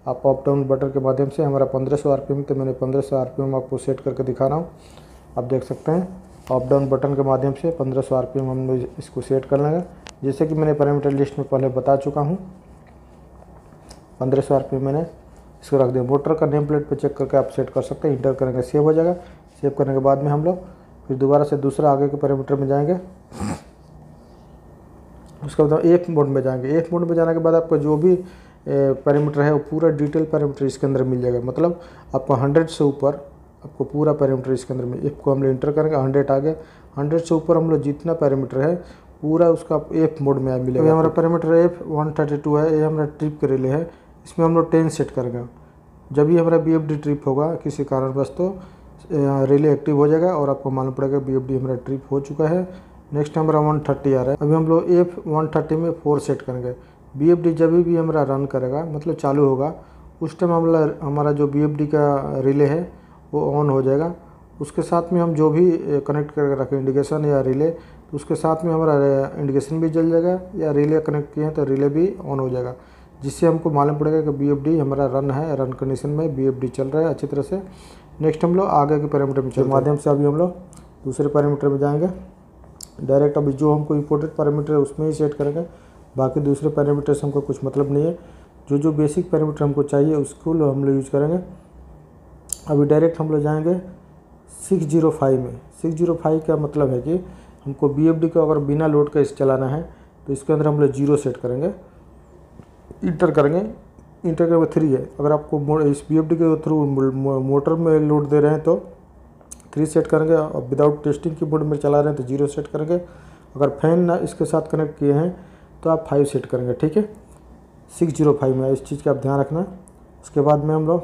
आप अप डाउन बटन के माध्यम से, हमारा 1500 RPM, तो मैंने 1500 RPM आपको सेट करके दिखा रहा हूँ। आप देख सकते हैं अप डाउन बटन के माध्यम से 1500 RPM हम लोग इसको सेट कर लेंगे। जैसे कि मैंने पैरामीटर लिस्ट में पहले बता चुका हूँ, 1500 RPM मैंने इसको रख दिया। मोटर का नेम प्लेट पर चेक करके आप सेट कर सकते हैं। इंटर करेंगे, सेव हो जाएगा। सेव करने के बाद में हम लोग फिर दोबारा से दूसरा आगे के पैरामीटर में जाएंगे। उसके बाद एक मोड में जाएंगे। एक मोड में जाने के बाद आपको जो भी पैरामीटर है वो पूरा डिटेल पैरामीटर इसके अंदर मिल जाएगा। मतलब आपको 100 से ऊपर आपको पूरा पैरामीटर इसके अंदर में, को हम लोग इंटर करेंगे, 100 आ गया। 100 से ऊपर हम लोग जितना पैरामीटर है पूरा उसका F मोड में मिलेगा। तो हमारा पैरामीटर F132 है, ये हमारा ट्रिप के रिले है। इसमें हम लोग 10 सेट करेंगे। जब भी हमारा BFD ट्रिप होगा किसी कारणवश, तो रिले एक्टिव हो जाएगा और आपको मालूम पड़ेगा BFD हमारा ट्रिप हो चुका है। नेक्स्ट हमारा 130 आ रहा है। अभी हम लोग F130 में 4 सेट करेंगे। BFD जब भी हमारा रन करेगा, मतलब चालू होगा, उस टाइम हमारा जो BFD का रिले है वो ऑन हो जाएगा। उसके साथ में हम जो भी कनेक्ट करके रखें इंडिकेशन या रिले, तो उसके साथ में हमारा इंडिकेशन भी जल जाएगा, या रिले कनेक्ट किए हैं तो रिले भी ऑन हो जाएगा, जिससे हमको मालूम पड़ेगा कि BFD हमारा रन है, रन कंडीशन में BFD चल रहा है अच्छी तरह से। नेक्स्ट हम लोग आगे के पैरामीटर में चल माध्यम से अभी हम लोग दूसरे पैरामीटर में जाएंगे डायरेक्ट। अभी जो हमको इंपोर्टेड पैरामीटर है उसमें ही सेट करेंगे, बाकी दूसरे पैरामीटर से हमको कुछ मतलब नहीं है। जो बेसिक पैरामीटर हमको चाहिए उसको हम लोग यूज करेंगे। अभी डायरेक्ट हम लोग जाएंगे 605 में। 605 का मतलब है कि हमको BFD को अगर बिना लोड का इस चलाना है तो इसके अंदर हम लोग 0 सेट करेंगे, इंटर करेंगे। इंटर करके 3 है। अगर आपको इस BFD के थ्रू मोटर में लोड दे रहे हैं तो 3 सेट करेंगे, और विदाउट टेस्टिंग की मोड में चला रहे हैं तो 0 सेट करेंगे। अगर फैन ना इसके साथ कनेक्ट किए हैं तो आप 5 सेट करेंगे, ठीक है। 605 में इस चीज़ का आप ध्यान रखना। उसके बाद में हम लोग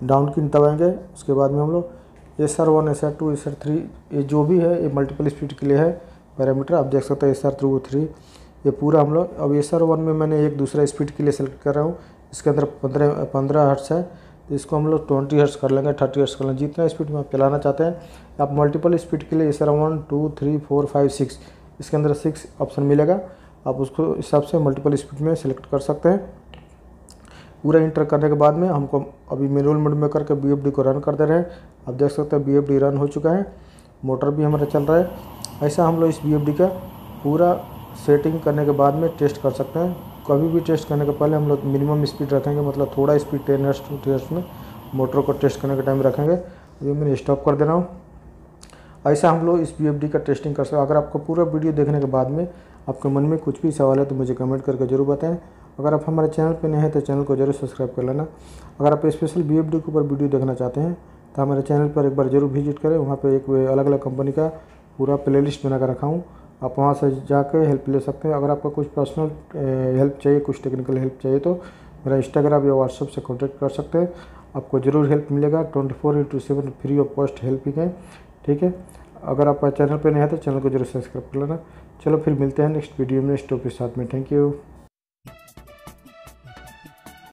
डाउन की दबाएंगे। उसके बाद में हम लोग SR1 SR2 SR3 ये जो भी है ये मल्टीपल स्पीड के लिए है पैरामीटर। आप देख सकते हैं SR2 3 ये पूरा हम लोग। अब SR1 में मैंने एक दूसरा स्पीड के लिए सेलेक्ट कर रहा हूँ। इसके अंदर 15 हर्ट्ज़ है, तो इसको हम लोग 20 हर्ट्ज़ कर लेंगे, 30 हर्ट्ज़ कर लेंगे, जितना स्पीड में आप चलाना चाहते हैं। आप मल्टीपल स्पीड के लिए SR1 2 3 4 5 6 इसके अंदर 6 ऑप्शन मिलेगा। आप उसको हिसाब से मल्टीपल स्पीड में सेलेक्ट कर सकते हैं। पूरा इंटर करने के बाद में हमको अभी मैनुअल मोड में करके BFD को रन कर दे रहे हैं। आप देख सकते हैं BFD रन हो चुका है, मोटर भी हमारा चल रहा है। ऐसा हम लोग इस BFD का पूरा सेटिंग करने के बाद में टेस्ट कर सकते हैं। कभी भी टेस्ट करने के पहले हम लोग मिनिमम स्पीड रखेंगे, मतलब थोड़ा स्पीड 10 हर्ट्ज़ 20 हर्ट्ज़ में मोटर को टेस्ट करने के टाइम रखेंगे। अभी मैंने स्टॉप कर दे रहा हूँ। ऐसा हम लोग इस BFD का टेस्टिंग कर सकते हैं। अगर आपको पूरा वीडियो देखने के बाद में आपके मन में कुछ भी सवाल है तो मुझे कमेंट करके ज़रूर बताएं। अगर आप हमारे चैनल पर नए हैं तो चैनल को जरूर सब्सक्राइब कर लेना। अगर आप स्पेशल BFD के ऊपर वीडियो देखना चाहते हैं तो हमारे चैनल पर एक बार जरूर विजिट करें। वहाँ पर एक अलग अलग कंपनी का पूरा प्लेलिस्ट बना कर रखा हूँ, आप वहाँ से जाकर हेल्प ले सकते हैं। अगर आपका कुछ पर्सनल हेल्प चाहिए, कुछ टेक्निकल हेल्प चाहिए तो मेरा इंस्टाग्राम या व्हाट्सएप से कॉन्टैक्ट कर सकते हैं। आपको ज़रूर हेल्प मिलेगा। 24/7 फ्री ऑफ कॉस्ट हेल्पिंग है, ठीक है। अगर आप चैनल पर नहीं है तो चैनल को जरूर सब्सक्राइब कर लेना। चलो फिर मिलते हैं नेक्स्ट वीडियो में नेक्स्ट टॉपिक के साथ में। Thank you.